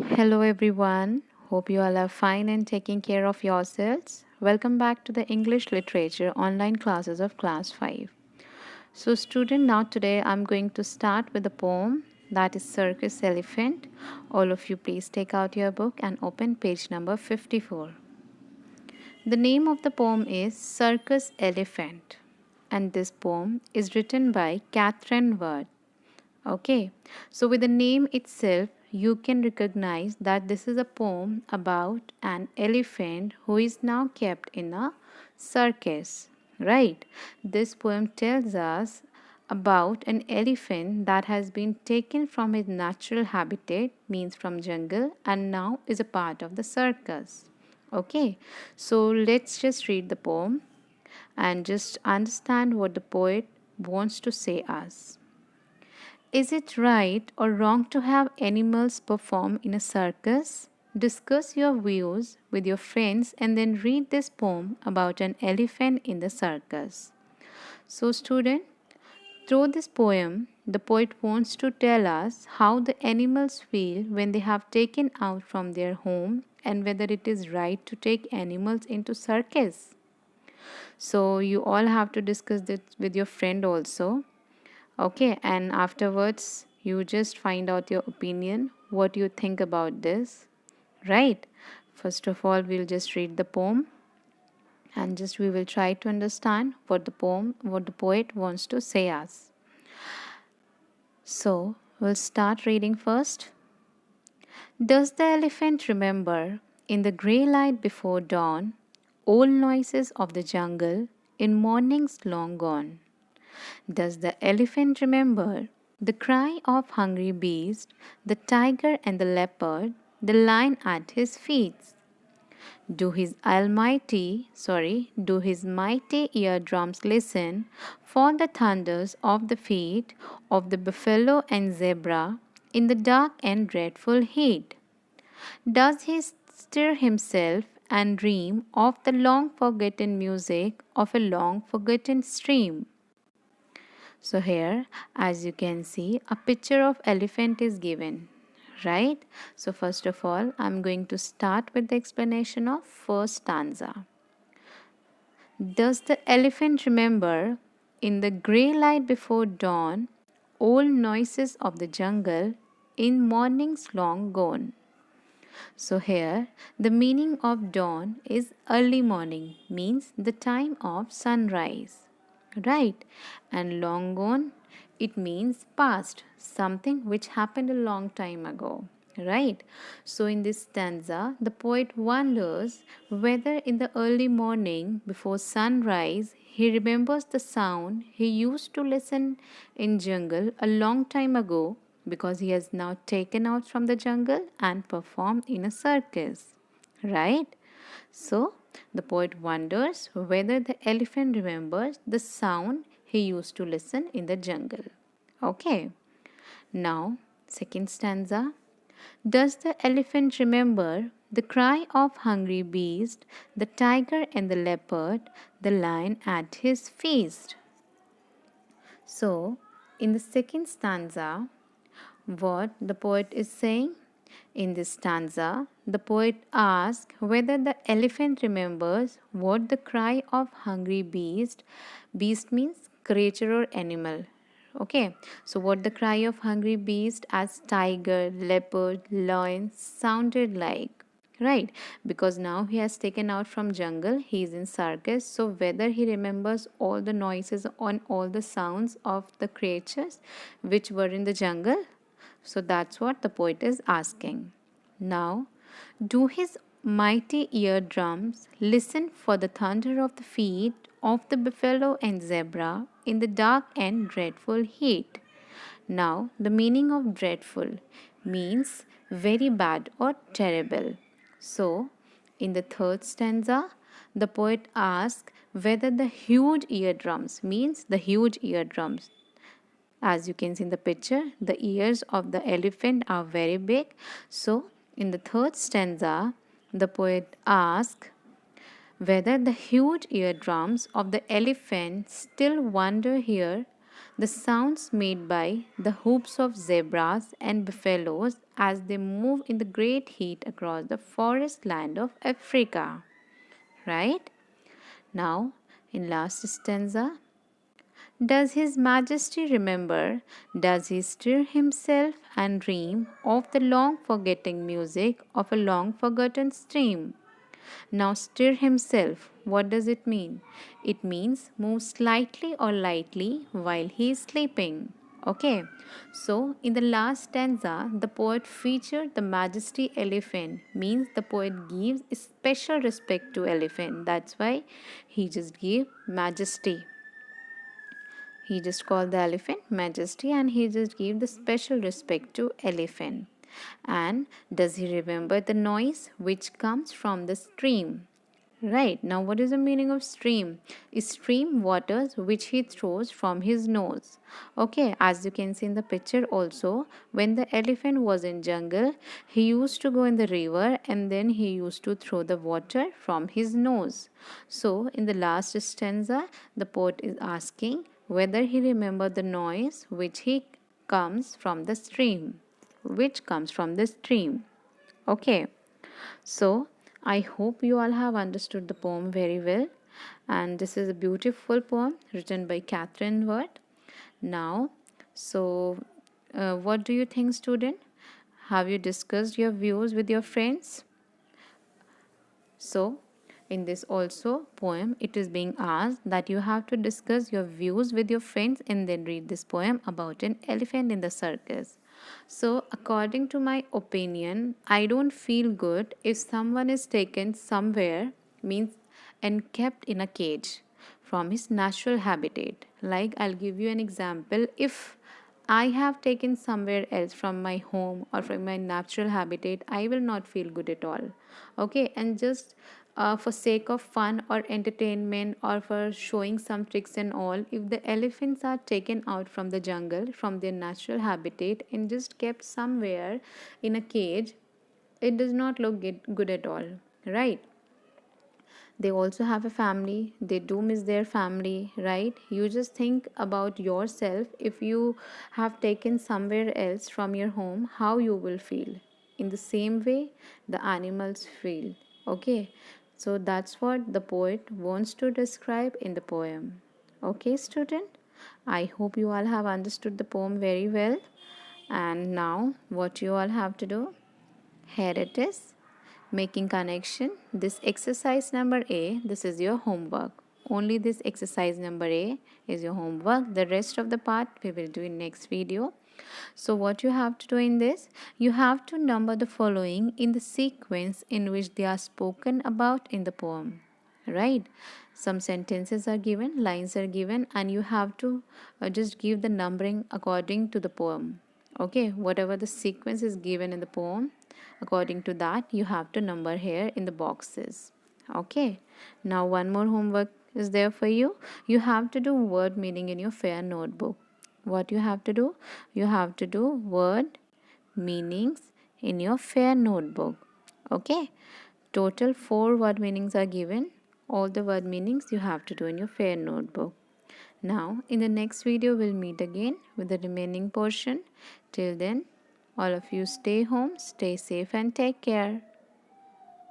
Hello everyone. Hope you all are fine and taking care of yourselves. Welcome back to the English Literature online classes of Class 5. So student, now today I'm going to start with a poem that is Circus Elephant. All of you please take out your book and open page number 54. The name of the poem is Circus Elephant and this poem is written by Catherine Ward. Okay, so with the name itself, you can recognize that this is a poem about an elephant who is now kept in a circus, right? This poem tells us about an elephant that has been taken from his natural habitat, means from jungle, and now is a part of the circus. Okay, so let's just read the poem and just understand what the poet wants to say us. Is it right or wrong to have animals perform in a circus? Discuss your views with your friends and then read this poem about an elephant in the circus. So, student, through this poem, the poet wants to tell us how the animals feel when they have taken out from their home and whether it is right to take animals into circus. So, you all have to discuss this with your friend also. Okay, and afterwards, you just find out your opinion, what you think about this, right? First of all, we'll just read the poem and just we will try to understand what the poet wants to say us. So, we'll start reading first. Does the elephant remember, in the grey light before dawn, old noises of the jungle in mornings long gone? Does the elephant remember the cry of hungry beast, the tiger and the leopard, the lion at his feet? Do his mighty eardrums listen for the thunders of the feet of the buffalo and zebra in the dark and dreadful heat? Does he stir himself and dream of the long forgotten music of a long forgotten stream? So here, as you can see, a picture of elephant is given, right? So first of all, I'm going to start with the explanation of first stanza. Does the elephant remember, in the grey light before dawn, old noises of the jungle in mornings long gone? So here, the meaning of dawn is early morning, means the time of sunrise, right? And long gone, it means past, something which happened a long time ago, right? So in this stanza, the poet wonders whether in the early morning before sunrise, he remembers the sound he used to listen in jungle a long time ago because he has now taken out from the jungle and performed in a circus, right? So the poet wonders whether the elephant remembers the sound he used to listen in the jungle. Okay, now second stanza. Does the elephant remember the cry of hungry beast, the tiger and the leopard, the lion at his feast? So, in the second stanza, what the poet is saying? In this stanza, the poet asks whether the elephant remembers what the cry of hungry beast means creature or animal. Okay, so what the cry of hungry beast as tiger, leopard, lion sounded like. Right, because now he has taken out from jungle, he is in circus. So whether he remembers all the noises on all the sounds of the creatures which were in the jungle, so that's what the poet is asking. Now, do his mighty eardrums listen for the thunder of the feet of the buffalo and zebra in the dark and dreadful heat? Now, the meaning of dreadful means very bad or terrible. So, in the third stanza, the poet asks whether the huge eardrums means the huge eardrums. As you can see in the picture, the ears of the elephant are very big. So, in the third stanza, the poet asks whether the huge eardrums of the elephant still wander here The sounds made by the hooves of zebras and buffaloes as they move in the great heat across the forest land of Africa. Right? Now, in last stanza, does His Majesty remember? Does he stir himself and dream of the long forgetting music of a long forgotten stream? Now, stir himself. What does it mean? It means move slightly or lightly while he is sleeping. Okay, so in the last stanza, the poet featured the majesty elephant, means the poet gives special respect to elephant. That's why he just gave majesty. He just called the elephant Majesty and he just gave the special respect to elephant. And does he remember the noise which comes from the stream? Right, now what is the meaning of stream? Stream waters which he throws from his nose. Okay, as you can see in the picture also, when the elephant was in jungle, he used to go in the river and then he used to throw the water from his nose. So in the last stanza, the poet is asking whether he remembered the noise which he comes from the stream. Which comes from the stream. Okay. So, I hope you all have understood the poem very well. And this is a beautiful poem written by Catherine Ward. Now, so what do you think, student? Have you discussed your views with your friends? So, in this also poem, it is being asked that you have to discuss your views with your friends and then read this poem about an elephant in the circus. So, according to my opinion, I don't feel good if someone is taken somewhere, means and kept in a cage from his natural habitat. Like, I'll give you an example. If I have taken somewhere else from my home or from my natural habitat, I will not feel good at all. Okay, and just for sake of fun or entertainment or for showing some tricks and all, if the elephants are taken out from the jungle, from their natural habitat, and just kept somewhere in a cage, it does not look good at all, right? They also have a family, they do miss their family, right? You just think about yourself. If you have taken somewhere else from your home, how you will feel. In the same way the animals feel. Okay, so that's what the poet wants to describe in the poem. Okay, student, I hope you all have understood the poem very well. And now what you all have to do, here it is, making connection. This exercise number A, this is your homework. Only this exercise number A is your homework. The rest of the part we will do in next video. So what you have to do in this, you have to number the following in the sequence in which they are spoken about in the poem. Right? Some sentences are given, lines are given, and you have to just give the numbering according to the poem. Okay, whatever the sequence is given in the poem, according to that you have to number here in the boxes. Okay, now one more homework is there for you. You have to do word meaning in your fair notebook. What you have to do, you have to do word meanings in your fair notebook. Okay, total 4 word meanings are given. All the word meanings you have to do in your fair notebook. Now, in the next video, we'll meet again with the remaining portion. Till then, all of you stay home, stay safe, and take care.